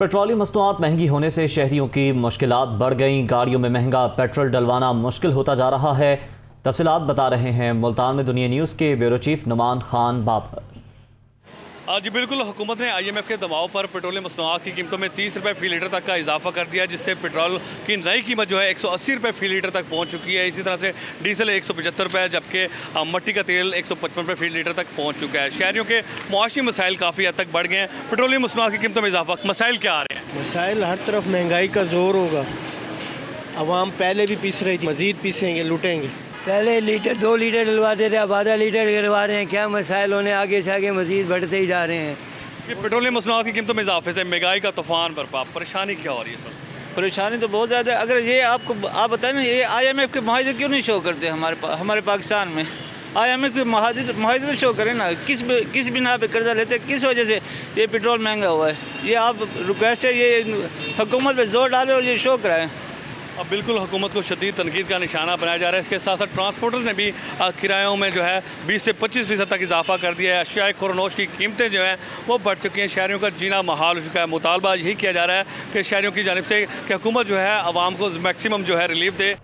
Petroleum मसनूआत महंगी होने से शहरियों की मुश्किलात बढ़ गईं। गाड़ियों में महंगा पेट्रोल डलवाना मुश्किल होता जा रहा है। तफसीलात बता रहे हैं मुल्तान में दुनिया न्यूज़ के ब्यूरो चीफ नुमान खान बाबर। जी बिल्कुल, हुकूमत ने IMF के दबाव पर पेट्रोलियम मसनूआत की कीमतों में 30 रुपये फ़ी लीटर तक का इजाफा कर दिया, जिससे पेट्रोल की नई कीमत जो है 180 रुपये फ़ी लीटर तक पहुंच चुकी है। इसी तरह से डीजल 175 रुपये, जबकि मट्टी का तेल 155 रुपये फ़ी लीटर तक पहुंच चुका है। शहरियों के मुआशी मसाइल काफ़ी हद तक बढ़ गए हैं। पेट्रोलियम मसनूआत की कीमतों में इजाफा, मसाइल क्या आ रहे हैं? मसाइल हर तरफ महंगाई का जोर होगा। आवाम पहले भी पीस रही थी, मज़ीद पीसेंगे, लूटेंगे। पहले लीटर 2 लीटर डलवाते थे, अब आधा लीटर डलवा रहे हैं। क्या मसाइल होने आगे से आगे मज़ीद बढ़ते ही जा रहे हैं। ये पेट्रोलियम मसनूआत की कीमतों में इजाफे से महंगाई का तूफान बरपा, परेशानी क्या हो रही है सर? परेशानी तो बहुत ज़्यादा है। अगर ये आप बताएं ना, ये IMF के मुआहदे क्यों नहीं शो करते हमारे पाकिस्तान में? IMF के मुआहदे तो शो करें ना, किस बिना पे कर्जा लेते, किस वजह से ये पेट्रोल महंगा हुआ है। ये आप रिक्वेस्ट है, ये हुकूमत पे जोर डालें और ये शो कराएं। अब बिल्कुल हुकूमत को शदीद तनकीद का निशाना बनाया जा रहा है। इसके साथ साथ ट्रांसपोर्टर्स ने भी किरायों में जो है 20 से 25% तक इजाफा कर दिया है। अशिया खुरनोश की कीमतें जो हैं वो बढ़ चुकी हैं। शहरियों का जीना महाल हो चुका है। मुतालबा यही किया जा रहा है कि शहरियों की जानिब से कि हुकूमत जो है आवाम को मैक्सिमम जो है रिलीफ दे।